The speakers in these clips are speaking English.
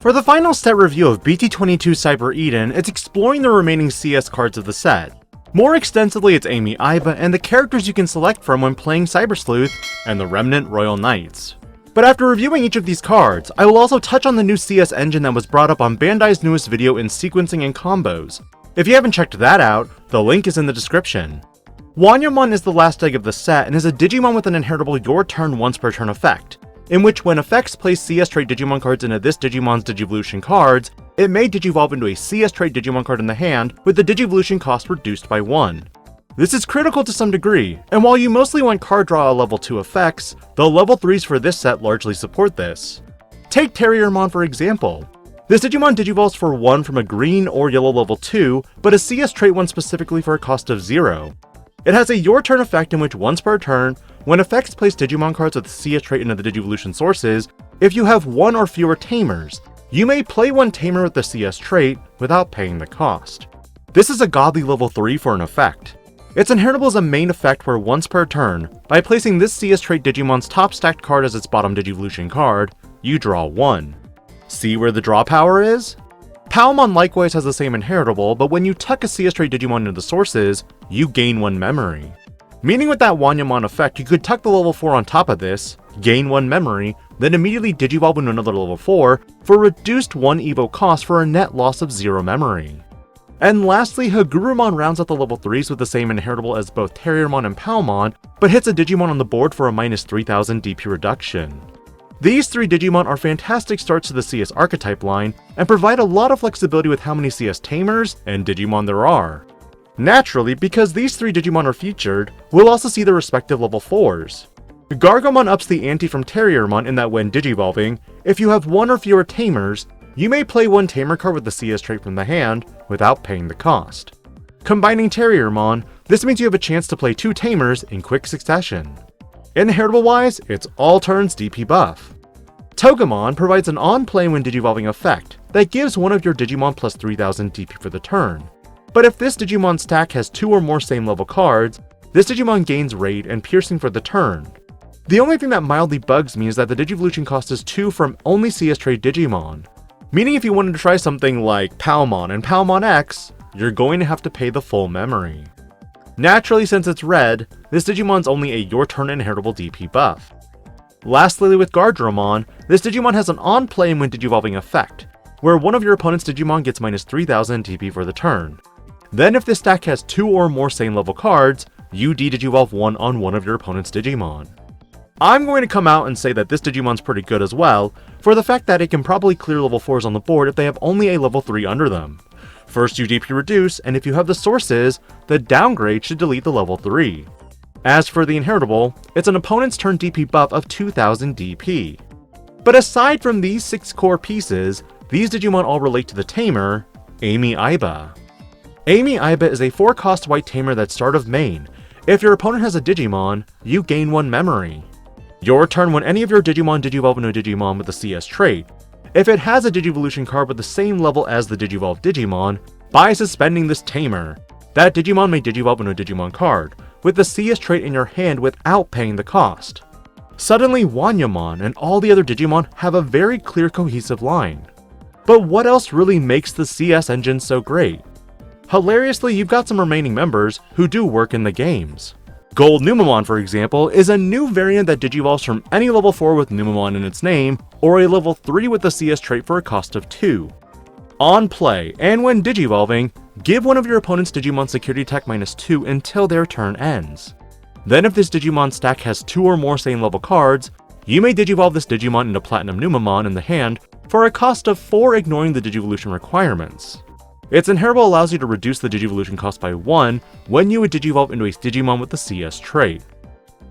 For the final set review of BT22 Cyber Eden, it's exploring the remaining CS cards of the set. More extensively, it's Aiba and the characters you can select from when playing Cyber Sleuth and the Remnant Royal Knights. But after reviewing each of these cards, I will also touch on the new CS engine that was brought up on Bandai's newest video in sequencing and combos. If you haven't checked that out, the link is in the description. Numemon is the last egg of the set and is a Digimon with an inheritable your turn once per turn effect, in which when effects place CS trait Digimon cards into this Digimon's Digivolution cards, it may Digivolve into a CS trait Digimon card in the hand with the Digivolution cost reduced by 1. This is critical to some degree, and while you mostly want card draw at level 2 effects, the level 3s for this set largely support this. Take Terriermon for example. This Digimon Digivolves for 1 from a green or yellow level 2, but a CS trait one specifically for a cost of 0. It has a your turn effect in which once per turn, when effects place Digimon cards with the CS trait into the Digivolution sources, if you have 1 or fewer tamers, you may play one tamer with the CS trait without paying the cost. This is a godly level 3 for an effect. It's inheritable as a main effect where once per turn, by placing this CS trait Digimon's top stacked card as its bottom Digivolution card, you draw 1. See where the draw power is? Palmon likewise has the same inheritable, but when you tuck a CS trait Digimon into the sources, you gain 1 memory. Meaning with that Numemon effect, you could tuck the level 4 on top of this, gain 1 memory, then immediately Digivolve into another level 4 for reduced 1 Evo cost for a net loss of 0 memory. And lastly, Hagurumon rounds out the level 3s with the same inheritable as both Terriermon and Palmon, but hits a Digimon on the board for a minus 3000 DP reduction. These 3 Digimon are fantastic starts to the CS archetype line, and provide a lot of flexibility with how many CS tamers and Digimon there are. Naturally, because these 3 Digimon are featured, we'll also see their respective level 4s. Gargomon ups the ante from Terriermon in that when Digivolving, if you have 1 or fewer tamers, you may play 1 tamer card with the CS trait from the hand without paying the cost. Combining Terriermon, this means you have a chance to play 2 tamers in quick succession. Inheritable wise, it's all turns DP buff. Togemon provides an on-play when Digivolving effect that gives one of your Digimon plus 3000 DP for the turn. But if this Digimon stack has 2 or more same level cards, this Digimon gains Raid and Piercing for the turn. The only thing that mildly bugs me is that the Digivolution cost is 2 from only CS trait Digimon. Meaning if you wanted to try something like Palmon and Palmon X, you're going to have to pay the full memory. Naturally, since it's red, this Digimon's only a your turn inheritable DP buff. Lastly, with Guardromon, this Digimon has an on-play when Digivolving effect, where one of your opponent's Digimon gets minus 3000 DP for the turn. Then if this stack has 2 or more same level cards, you Digivolve 1 on one of your opponent's Digimon. I'm going to come out and say that this Digimon's pretty good as well, for the fact that it can probably clear level 4s on the board if they have only a level 3 under them. First you DP reduce, and if you have the sources, the downgrade should delete the level 3. As for the inheritable, it's an opponent's turn DP buff of 2000 DP. But aside from these 6 core pieces, these Digimon all relate to the tamer, Aiba. Aiba is a 4-cost white tamer that's start of main. If your opponent has a Digimon, you gain 1 memory. Your turn when any of your Digimon Digivolve into a Digimon with the CS trait. If it has a Digivolution card with the same level as the Digivolve Digimon, by suspending this tamer, that Digimon may Digivolve into a Digimon card, with the CS trait in your hand without paying the cost. Suddenly, Numemon and all the other Digimon have a very clear cohesive line. But what else really makes the CS engine so great? Hilariously, you've got some remaining members who do work in the games. Goldnumemon, for example, is a new variant that Digivolves from any level 4 with Numemon in its name, or a level 3 with the CS trait for a cost of 2. On play, and when Digivolving, give one of your opponent's Digimon security tech minus 2 until their turn ends. Then if this Digimon stack has 2 or more same level cards, you may Digivolve this Digimon into platinumnumemon in the hand for a cost of 4 ignoring the Digivolution requirements. Its inheritable allows you to reduce the Digivolution cost by 1 when you would Digivolve into a Digimon with the CS trait.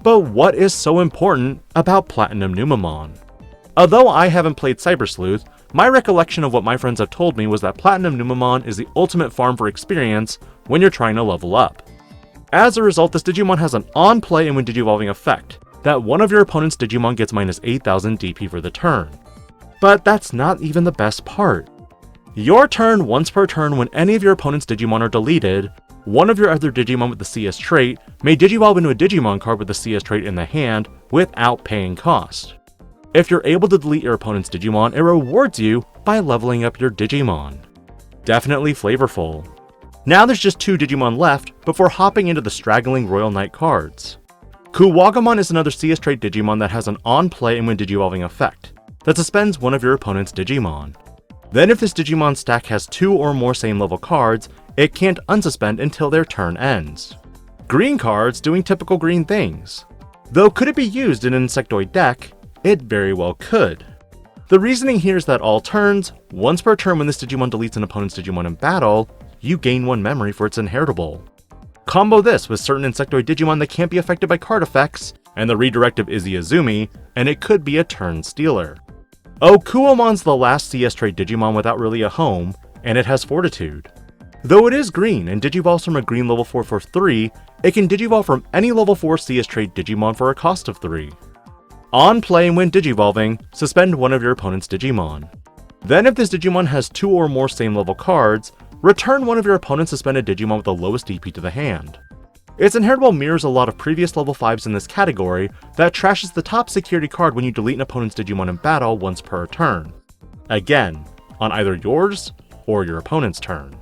But what is so important about platinumnumemon? Although I haven't played Cyber Sleuth, my recollection of what my friends have told me was that platinumnumemon is the ultimate farm for experience when you're trying to level up. As a result, this Digimon has an on-play and when Digivolving effect, that one of your opponent's Digimon gets minus 8000 DP for the turn. But that's not even the best part. Your turn once per turn when any of your opponent's Digimon are deleted, one of your other Digimon with the CS trait may Digivolve into a Digimon card with the CS trait in the hand without paying cost. If you're able to delete your opponent's Digimon, it rewards you by leveling up your Digimon. Definitely flavorful. Now there's just 2 Digimon left before hopping into the straggling Royal Knight cards. Kuwagamon is another CS trait Digimon that has an on-play and when Digivolving effect that suspends one of your opponent's Digimon. Then if this Digimon stack has 2 or more same level cards, it can't unsuspend until their turn ends. Green cards doing typical green things. Though could it be used in an Insectoid deck? It very well could. The reasoning here is that all turns, once per turn when this Digimon deletes an opponent's Digimon in battle, you gain 1 memory for its inheritable. Combo this with certain Insectoid Digimon that can't be affected by card effects, and the redirect of Izzy Azumi, and it could be a turn stealer. Okuwamon's the last CS trait Digimon without really a home, and it has Fortitude. Though it is green and digivolves from a green level 4 for 3, it can digivolve from any level 4 CS trait Digimon for a cost of 3. On play and when digivolving, suspend one of your opponent's Digimon. Then if this Digimon has 2 or more same level cards, return one of your opponent's suspended Digimon with the lowest DP to the hand. Its inheritable mirrors a lot of previous level 5s in this category that trashes the top security card when you delete an opponent's Digimon in battle once per turn. Again, on either yours or your opponent's turn.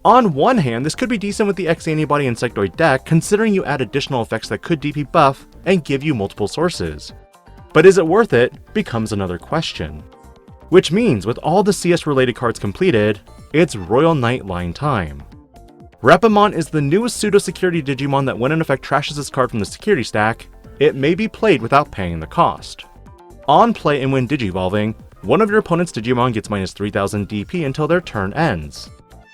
On one hand, this could be decent with the X-Antibody Insectoid deck considering you add additional effects that could DP buff and give you multiple sources. But is it worth it becomes another question. Which means with all the CS related cards completed, it's Royal Knight line time. Reppamon is the newest pseudo-security Digimon that when in effect trashes its card from the security stack, it may be played without paying the cost. On play and when digivolving, one of your opponent's Digimon gets minus 3000 DP until their turn ends.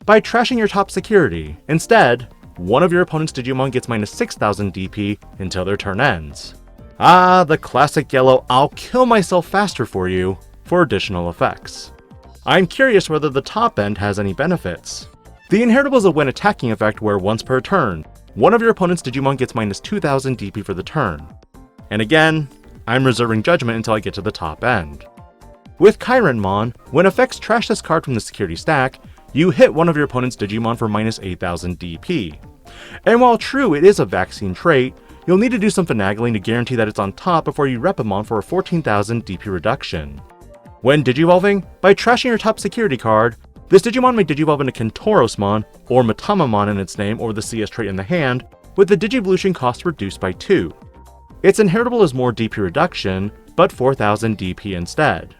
By trashing your top security, instead, one of your opponent's Digimon gets minus 6000 DP until their turn ends. Ah, the classic yellow I'll kill myself faster for you for additional effects. I'm curious whether the top end has any benefits. The inheritable is a when attacking effect where once per turn, one of your opponent's Digimon gets minus 2000 DP for the turn. And again, I'm reserving judgment until I get to the top end. With chirinmon, when effects trash this card from the security stack, you hit one of your opponent's Digimon for minus 8000 DP. And while true it is a vaccine trait, you'll need to do some finagling to guarantee that it's on top before you reppamon for a 14,000 DP reduction. When digivolving, by trashing your top security card, this Digimon may digivolve into kentaurosmon, or mitamamon in its name or the CS trait in the hand, with the digivolution cost reduced by 2. Its inheritable is more DP reduction, but 4000 DP instead.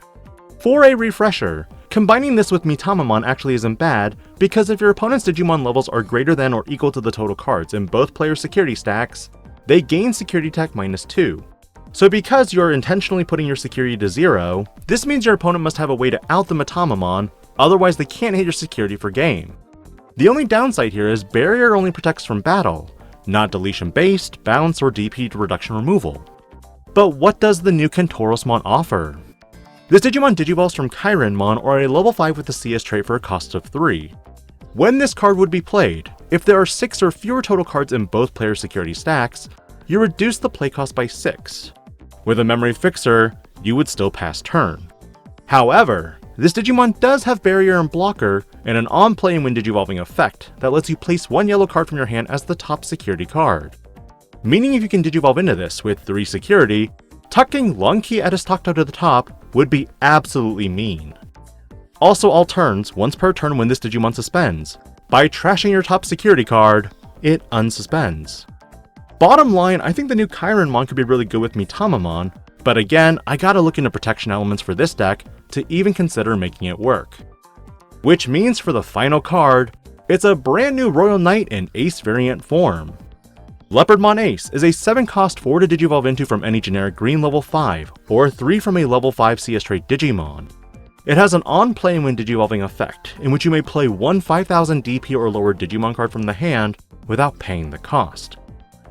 For a refresher, combining this with mitamamon actually isn't bad, because if your opponent's Digimon levels are greater than or equal to the total cards in both player security stacks, they gain security tech minus 2. So because you're intentionally putting your security to 0, this means your opponent must have a way to out the mitamamon, otherwise they can't hit your security for game. The only downside here is barrier only protects from battle, not deletion based, bounce, or DP reduction removal. But what does the new kentaurosmon offer? This Digimon digivolves from chirinmon or a level 5 with the CS trait for a cost of 3. When this card would be played, if there are 6 or fewer total cards in both player security stacks, you reduce the play cost by 6. With a memory fixer, you would still pass turn. However, this Digimon does have barrier and blocker, and an on-play and when digivolving effect that lets you place one yellow card from your hand as the top security card. Meaning if you can digivolve into this with 3 security, tucking Lunky Edistocto to the top would be absolutely mean. Also all turns, once per turn when this Digimon suspends. By trashing your top security card, it unsuspends. Bottom line, I think the new chirinmon could be really good with mitamamon, but again, I gotta look into protection elements for this deck to even consider making it work. Which means for the final card, it's a brand new Royal Knight in Ace variant form. Leopardmon Ace is a 7 cost 4 to digivolve into from any generic green level 5, or 3 from a level 5 CS trait Digimon. It has an on-play and when digivolving effect, in which you may play one 5000 DP or lower Digimon card from the hand without paying the cost.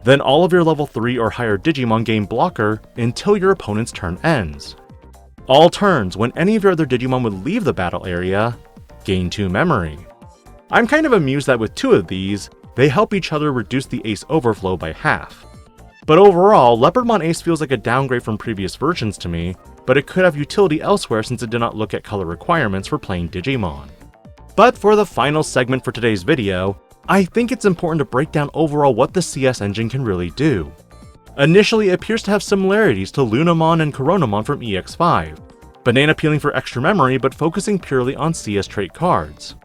Then all of your level 3 or higher Digimon gain blocker until your opponent's turn ends. All turns, when any of your other Digimon would leave the battle area, gain 2 memory. I'm kind of amused that with 2 of these, they help each other reduce the Ace overflow by half. But overall, Leopardmon Ace feels like a downgrade from previous versions to me, but it could have utility elsewhere since it did not look at color requirements for playing Digimon. But for the final segment for today's video, I think it's important to break down overall what the CS engine can really do. Initially, it appears to have similarities to Numemon and kuwagamon from EX5, banana peeling for extra memory but focusing purely on CS trait cards.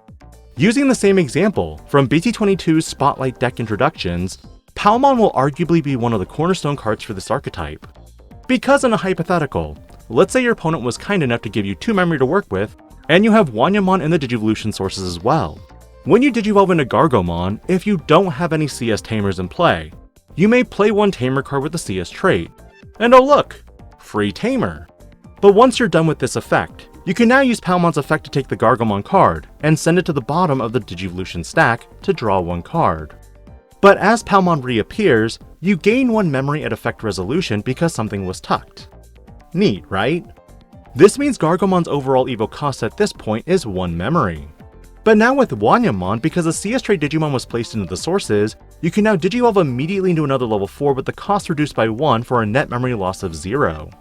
Using the same example from BT22's Spotlight deck introductions, palmon will arguably be one of the cornerstone cards for this archetype. Because in a hypothetical, let's say your opponent was kind enough to give you 2 memory to work with, and you have Numemon in the Digivolution sources as well. When you Digivolve into Gargomon, if you don't have any CS tamers in play, you may play 1 tamer card with the CS trait. And oh look! Free tamer! But once you're done with this effect, you can now use Palmon's effect to take the Gargomon card and send it to the bottom of the Digivolution stack to draw 1 card. But as Palmon reappears, you gain 1 memory at effect resolution because something was tucked. Neat, right? This means Gargomon's overall evo cost at this point is 1 memory. But now with Numemon, because the CS trait Digimon was placed into the sources, you can now Digivolve immediately into another level 4 with the cost reduced by 1 for a net memory loss of 0.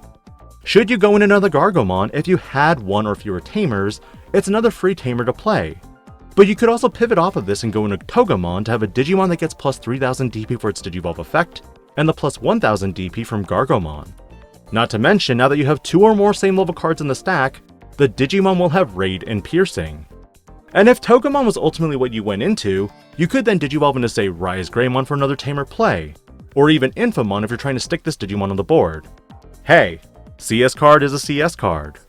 Should you go in another Gargomon, if you had 1 or fewer tamers, it's another free tamer to play. But you could also pivot off of this and go into togemon to have a Digimon that gets plus 3000 DP for its Digivolve effect, and the plus 1000 DP from Gargomon. Not to mention, now that you have 2 or more same level cards in the stack, the Digimon will have Raid and Piercing. And if togemon was ultimately what you went into, you could then Digivolve into say Rise Greymon for another tamer play, or even Infamon if you're trying to stick this Digimon on the board. Hey, CS card is a CS card.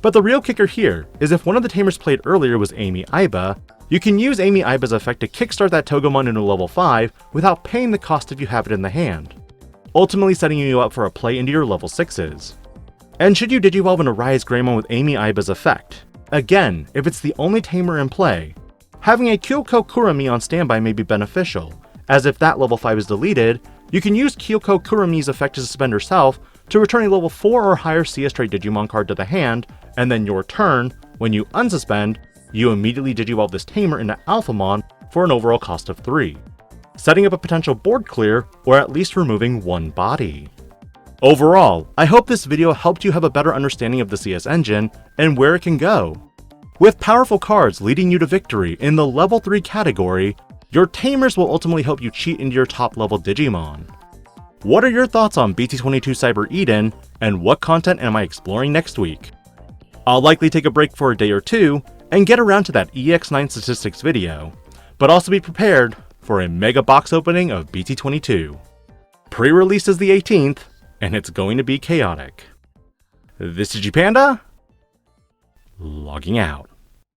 But the real kicker here is if one of the tamers played earlier was Aiba, you can use Aiba's effect to kickstart that togemon into level 5 without paying the cost if you have it in the hand, ultimately setting you up for a play into your level 6s. And should you Digivolve into Rise Greymon with Aiba's effect, again, if it's the only tamer in play, having a Kyoko Kurami on standby may be beneficial, as if that level 5 is deleted, you can use Kyoko Kurami's effect to suspend herself to return a level 4 or higher CS trait Digimon card to the hand, and then your turn, when you unsuspend, you immediately Digivolve this tamer into Alphamon for an overall cost of 3, setting up a potential board clear or at least removing 1 body. Overall, I hope this video helped you have a better understanding of the CS engine and where it can go. With powerful cards leading you to victory in the level 3 category, your tamers will ultimately help you cheat into your top level Digimon. What are your thoughts on BT22 Cyber Eden, and what content am I exploring next week? I'll likely take a break for a day or 2 and get around to that EX9 statistics video, but also be prepared for a mega box opening of BT22. Pre-release is the 18th, and it's going to be chaotic. This is DIGI-PANDA, logging out.